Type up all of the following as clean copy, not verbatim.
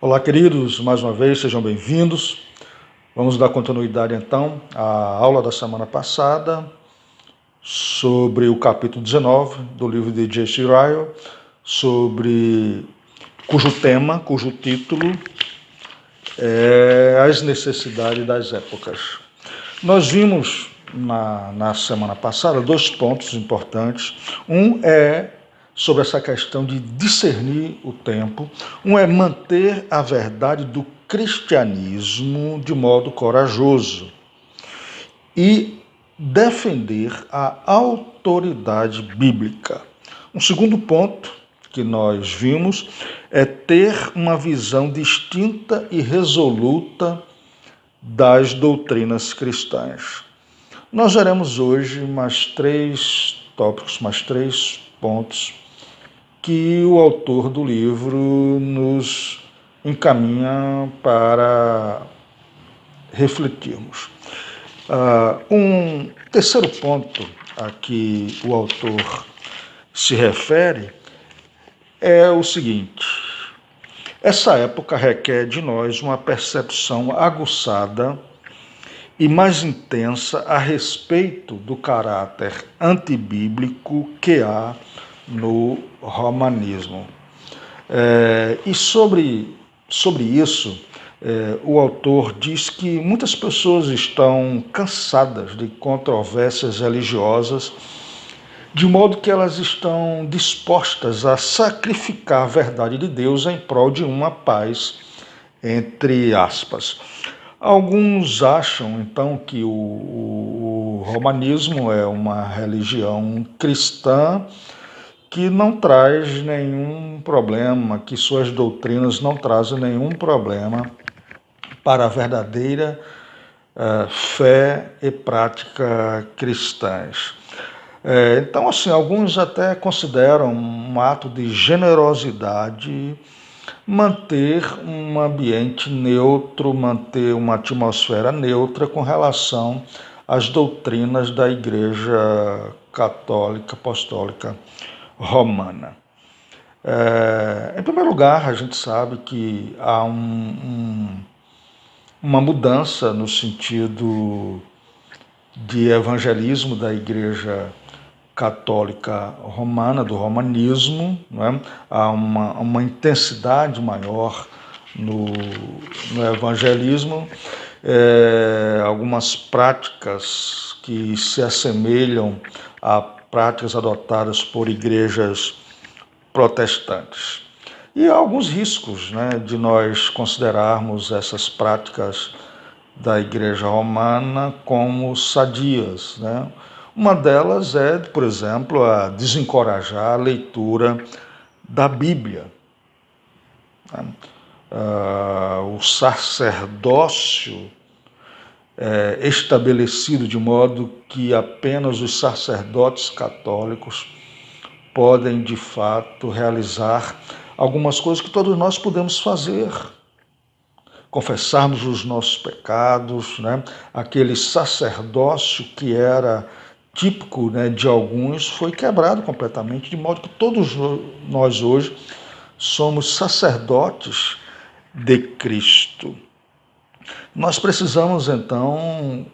Olá, queridos, mais uma vez, sejam bem-vindos. Vamos dar continuidade, então, à aula da semana passada sobre o capítulo 19 do livro de J.C. Ryle, cujo título é As Necessidades das Épocas. Nós vimos na semana passada dois pontos importantes. Um é sobre essa questão de discernir o tempo. Um é manter a verdade do cristianismo de modo corajoso e defender a autoridade bíblica. Um segundo ponto que nós vimos é ter uma visão distinta e resoluta das doutrinas cristãs. Nós veremos hoje mais três tópicos, mais três pontos que o autor do livro nos encaminha para refletirmos. Um terceiro ponto a que o autor se refere é o seguinte: essa época requer de nós uma percepção aguçada e mais intensa a respeito do caráter antibíblico que há no romanismo. E sobre isso, o autor diz que muitas pessoas estão cansadas de controvérsias religiosas, de modo que elas estão dispostas a sacrificar a verdade de Deus em prol de uma paz, entre aspas. Alguns acham, então, que o romanismo é uma religião cristã que não traz nenhum problema, que suas doutrinas não trazem nenhum problema para a verdadeira fé e prática cristãs. Então, assim, alguns até consideram um ato de generosidade manter um ambiente neutro, manter uma atmosfera neutra com relação às doutrinas da Igreja Católica Apostólica Romana. Em primeiro lugar, a gente sabe que há uma mudança no sentido de evangelismo da Igreja Católica Romana, do romanismo, né? Há uma intensidade maior no evangelismo, algumas práticas que se assemelham a práticas adotadas por igrejas protestantes. E há alguns riscos, né, de nós considerarmos essas práticas da Igreja Romana como sadias, né? Uma delas é, por exemplo, a desencorajar a leitura da Bíblia. O sacerdócio estabelecido de modo que apenas os sacerdotes católicos podem, de fato, realizar algumas coisas que todos nós podemos fazer. Confessarmos os nossos pecados, né? Aquele sacerdócio que era típico, né, de alguns foi quebrado completamente, de modo que todos nós hoje somos sacerdotes de Cristo. Nós precisamos, então,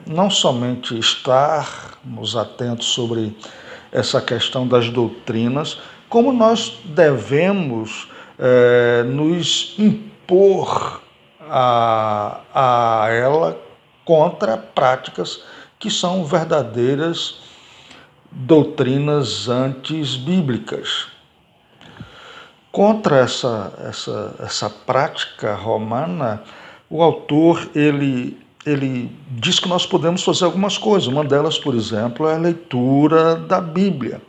não somente estarmos atentos sobre essa questão das doutrinas, como nós devemos nos impor a ela contra práticas que são verdadeiras doutrinas anti-bíblicas. Contra essa prática romana, o autor ele diz que nós podemos fazer algumas coisas. Uma delas, por exemplo, é a leitura da Bíblia,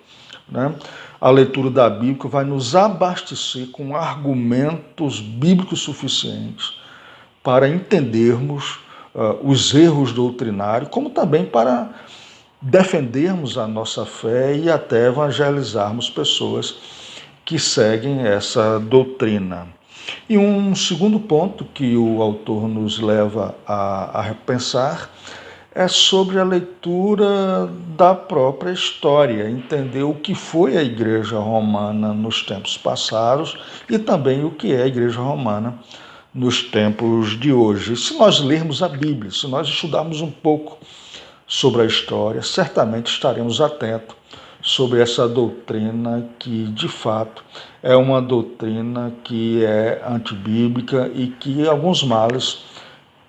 né? A leitura da Bíblia vai nos abastecer com argumentos bíblicos suficientes para entendermos os erros doutrinários, como também para defendermos a nossa fé e até evangelizarmos pessoas que seguem essa doutrina. E um segundo ponto que o autor nos leva a repensar é sobre a leitura da própria história, entender o que foi a Igreja Romana nos tempos passados e também o que é a Igreja Romana nos tempos de hoje. Se nós lermos a Bíblia, se nós estudarmos um pouco sobre a história, certamente estaremos atentos sobre essa doutrina que, de fato, é uma doutrina que é antibíblica e que alguns males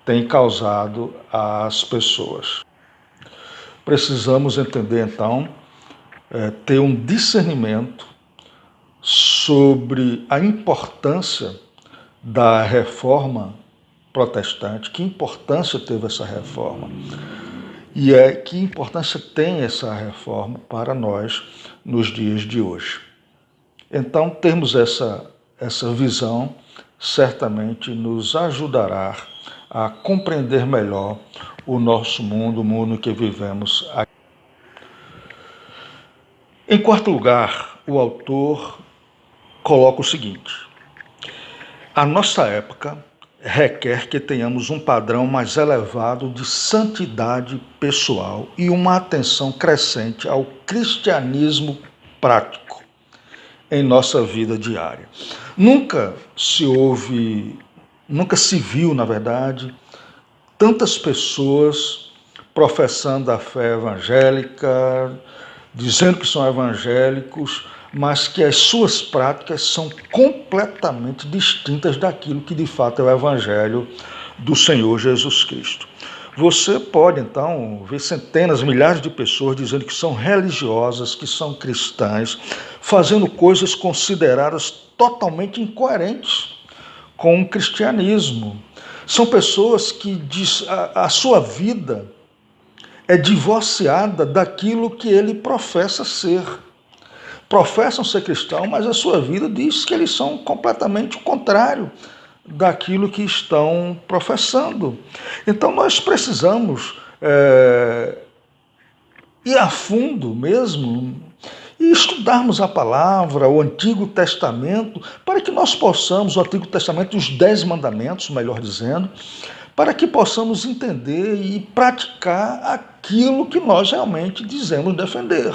tem causado às pessoas. Precisamos entender, então, ter um discernimento sobre a importância da reforma protestante, que importância teve essa reforma e que importância tem essa reforma para nós nos dias de hoje. Então, termos essa visão certamente nos ajudará a compreender melhor o nosso mundo, o mundo em que vivemos aqui. Em quarto lugar, o autor coloca o seguinte: a nossa época requer que tenhamos um padrão mais elevado de santidade pessoal e uma atenção crescente ao cristianismo prático em nossa vida diária. Nunca se viu, na verdade, tantas pessoas professando a fé evangélica, dizendo que são evangélicos, mas que as suas práticas são completamente distintas daquilo que de fato é o Evangelho do Senhor Jesus Cristo. Você pode, então, ver centenas, milhares de pessoas dizendo que são religiosas, que são cristãs, fazendo coisas consideradas totalmente incoerentes com o cristianismo. São pessoas que a sua vida é divorciada daquilo que ele professa ser. Professam ser cristão, mas a sua vida diz que eles são completamente o contrário daquilo que estão professando. Então nós precisamos ir a fundo mesmo e estudarmos a palavra, o Antigo Testamento, para que nós possamos, o Antigo Testamento, os 10 mandamentos, melhor dizendo, para que possamos entender e praticar aquilo que nós realmente dizemos defender.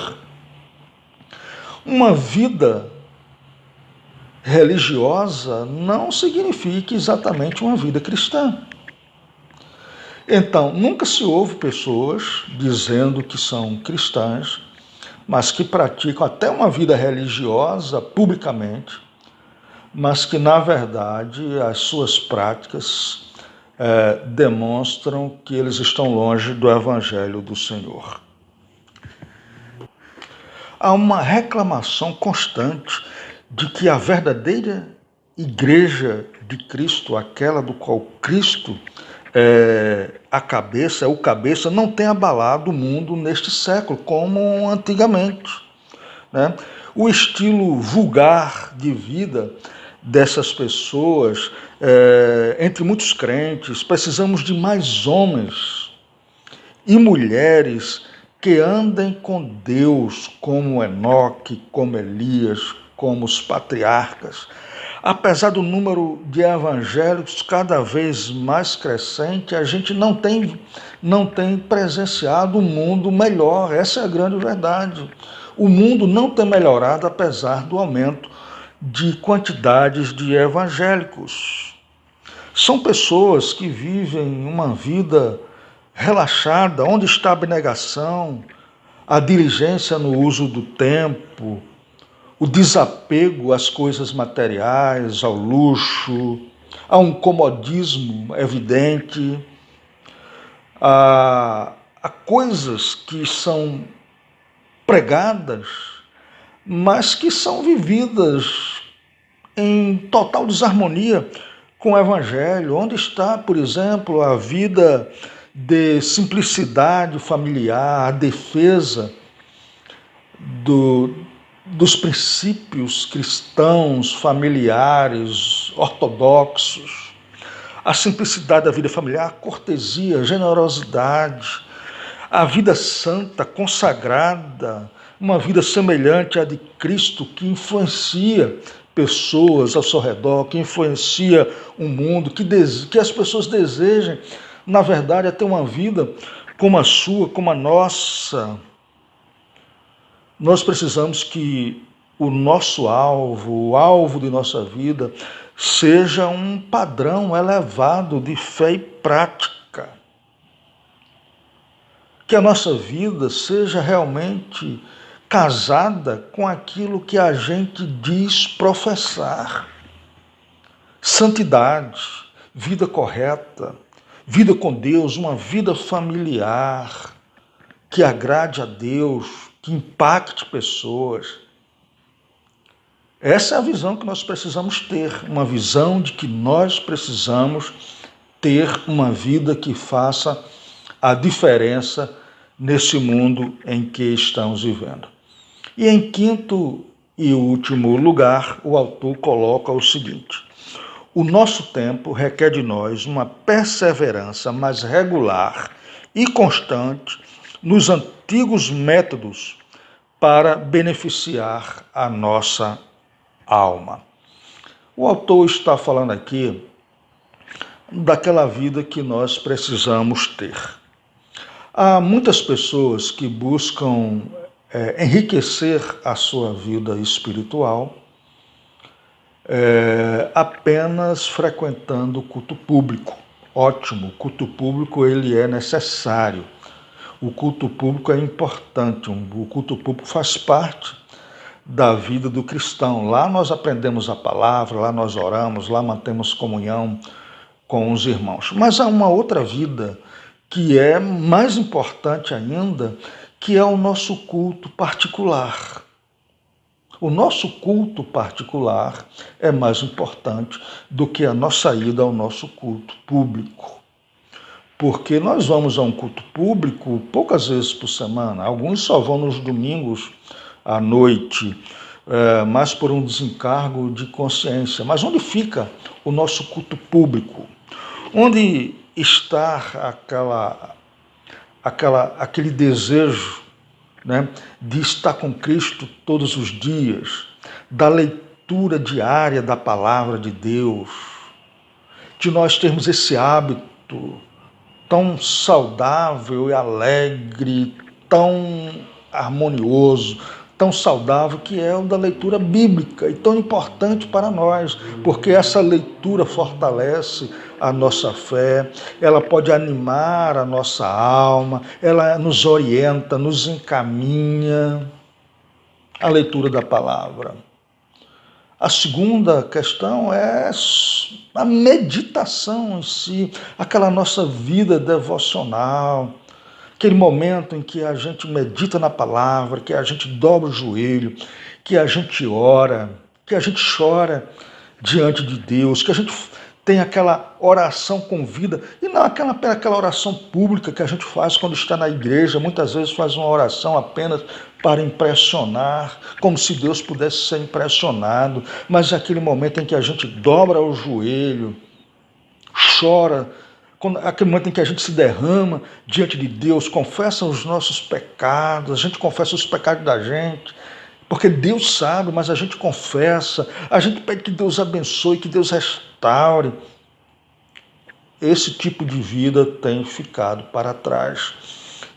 Uma vida religiosa não significa exatamente uma vida cristã. Então, nunca se ouve pessoas dizendo que são cristãs, mas que praticam até uma vida religiosa publicamente, mas que, na verdade, as suas práticas demonstram que eles estão longe do Evangelho do Senhor. Há uma reclamação constante de que a verdadeira igreja de Cristo, aquela do qual Cristo é o cabeça, não tem abalado o mundo neste século, como antigamente, né? O estilo vulgar de vida dessas pessoas, entre muitos crentes, precisamos de mais homens e mulheres que andem com Deus, como Enoque, como Elias, como os patriarcas. Apesar do número de evangélicos cada vez mais crescente, a gente não tem presenciado um mundo melhor. Essa é a grande verdade. O mundo não tem melhorado apesar do aumento de quantidades de evangélicos. São pessoas que vivem uma vida relaxada, onde está a abnegação, a diligência no uso do tempo, o desapego às coisas materiais, ao luxo, a um comodismo evidente, a coisas que são pregadas, mas que são vividas em total desarmonia com o Evangelho. Onde está, por exemplo, a vida de simplicidade familiar, a defesa dos princípios cristãos, familiares, ortodoxos, a simplicidade da vida familiar, a cortesia, a generosidade, a vida santa, consagrada, uma vida semelhante à de Cristo, que influencia pessoas ao seu redor, que influencia o mundo, que as pessoas desejem, na verdade, é ter uma vida como a sua, como a nossa, nós precisamos que o nosso alvo, o alvo de nossa vida, seja um padrão elevado de fé e prática. Que a nossa vida seja realmente casada com aquilo que a gente diz professar. Santidade, vida correta, vida com Deus, uma vida familiar, que agrade a Deus, que impacte pessoas. Essa é a visão que nós precisamos ter, uma visão de que nós precisamos ter uma vida que faça a diferença nesse mundo em que estamos vivendo. E em quinto e último lugar, o autor coloca o seguinte: o nosso tempo requer de nós uma perseverança mais regular e constante nos antigos métodos para beneficiar a nossa alma. O autor está falando aqui daquela vida que nós precisamos ter. Há muitas pessoas que buscam enriquecer a sua vida espiritual apenas frequentando o culto público. Ótimo, o culto público ele é necessário. O culto público é importante, o culto público faz parte da vida do cristão. Lá nós aprendemos a palavra, lá nós oramos, lá mantemos comunhão com os irmãos. Mas há uma outra vida que é mais importante ainda, que é o nosso culto particular. O nosso culto particular é mais importante do que a nossa ida ao nosso culto público. Porque nós vamos a um culto público poucas vezes por semana, alguns só vão nos domingos à noite, mas por um desencargo de consciência. Mas onde fica o nosso culto público? Onde está aquele desejo, né, de estar com Cristo todos os dias, da leitura diária da palavra de Deus, de nós termos esse hábito tão saudável e alegre, tão harmonioso, tão saudável, que é o da leitura bíblica, e tão importante para nós, porque essa leitura fortalece a nossa fé, ela pode animar a nossa alma, ela nos orienta, nos encaminha. A leitura da palavra. A segunda questão é a meditação em si, aquela nossa vida devocional, aquele momento em que a gente medita na palavra, que a gente dobra o joelho, que a gente ora, que a gente chora diante de Deus, que a gente tem aquela oração com vida, e não aquela oração pública que a gente faz quando está na igreja, muitas vezes faz uma oração apenas para impressionar, como se Deus pudesse ser impressionado, mas é aquele momento em que a gente dobra o joelho, chora, aquele momento em que a gente se derrama diante de Deus, confessa os nossos pecados, a gente confessa os pecados da gente, porque Deus sabe, mas a gente confessa, a gente pede que Deus abençoe, que Deus restaure. Esse tipo de vida tem ficado para trás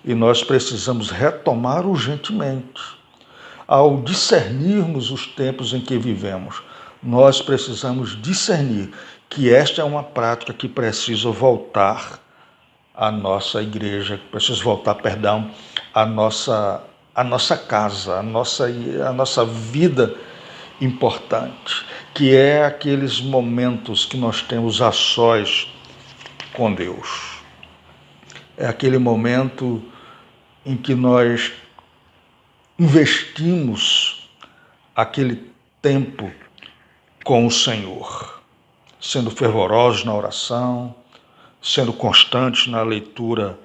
e nós precisamos retomar urgentemente. Ao discernirmos os tempos em que vivemos, nós precisamos discernir que esta é uma prática que precisa voltar à nossa igreja, precisa voltar, à nossa casa, a nossa vida importante, que é aqueles momentos que nós temos a sós com Deus. É aquele momento em que nós investimos aquele tempo com o Senhor, sendo fervorosos na oração, sendo constantes na leitura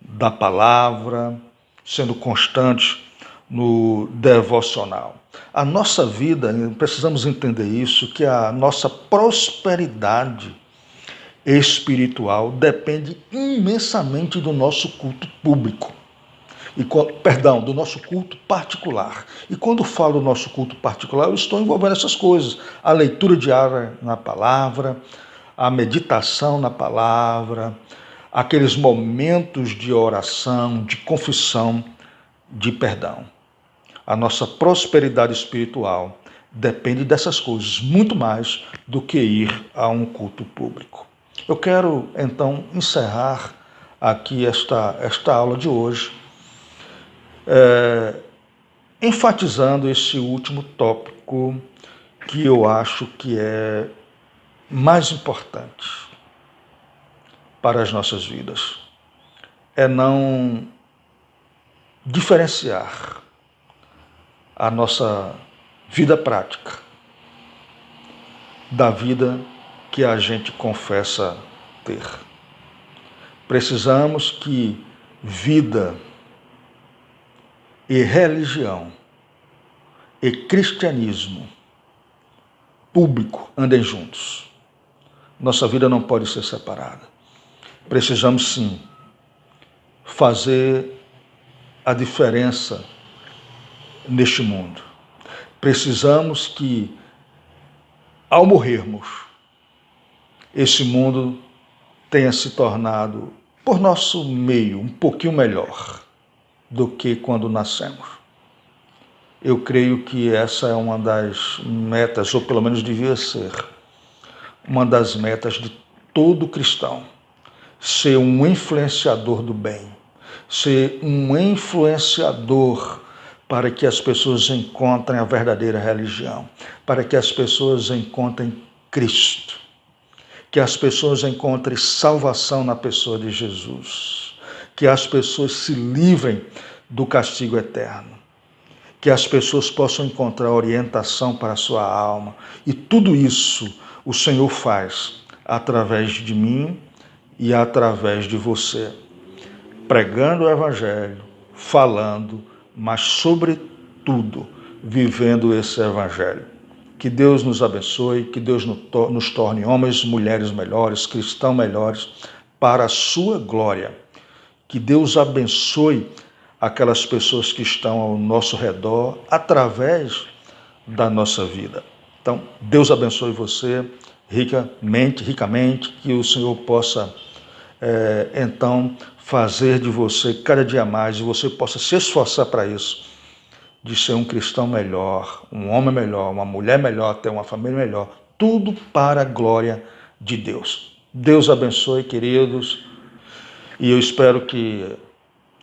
da palavra, sendo constantes no devocional. A nossa vida, precisamos entender isso, que a nossa prosperidade espiritual depende imensamente do nosso culto público. Do nosso culto particular. E quando falo do nosso culto particular, eu estou envolvendo essas coisas. A leitura diária na palavra, a meditação na palavra, aqueles momentos de oração, de confissão, de perdão. A nossa prosperidade espiritual depende dessas coisas, muito mais do que ir a um culto público. Eu quero, então, encerrar aqui esta aula de hoje, enfatizando esse último tópico que eu acho que é mais importante para as nossas vidas. É não diferenciar a nossa vida prática da vida que a gente confessa ter. Precisamos que vida e religião e cristianismo público andem juntos. Nossa vida não pode ser separada. Precisamos sim fazer a diferença neste mundo. Precisamos que, ao morrermos, esse mundo tenha se tornado, por nosso meio, um pouquinho melhor do que quando nascemos. Eu creio que essa é uma das metas, ou pelo menos devia ser, uma das metas de todo cristão. Ser um influenciador do bem, ser um influenciador para que as pessoas encontrem a verdadeira religião, para que as pessoas encontrem Cristo, que as pessoas encontrem salvação na pessoa de Jesus, que as pessoas se livrem do castigo eterno, que as pessoas possam encontrar orientação para a sua alma. E tudo isso o Senhor faz através de mim e através de você, pregando o Evangelho, falando, mas sobretudo vivendo esse Evangelho. Que Deus nos abençoe, que Deus nos torne homens e mulheres melhores, cristãos melhores, para a sua glória. Que Deus abençoe aquelas pessoas que estão ao nosso redor através da nossa vida. Então, Deus abençoe você ricamente, que o Senhor possa, então, fazer de você cada dia mais, e você possa se esforçar para isso, de ser um cristão melhor, um homem melhor, uma mulher melhor, ter uma família melhor, tudo para a glória de Deus. Deus abençoe, queridos, e eu espero que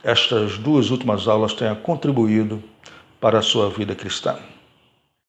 estas duas últimas aulas tenham contribuído para a sua vida cristã.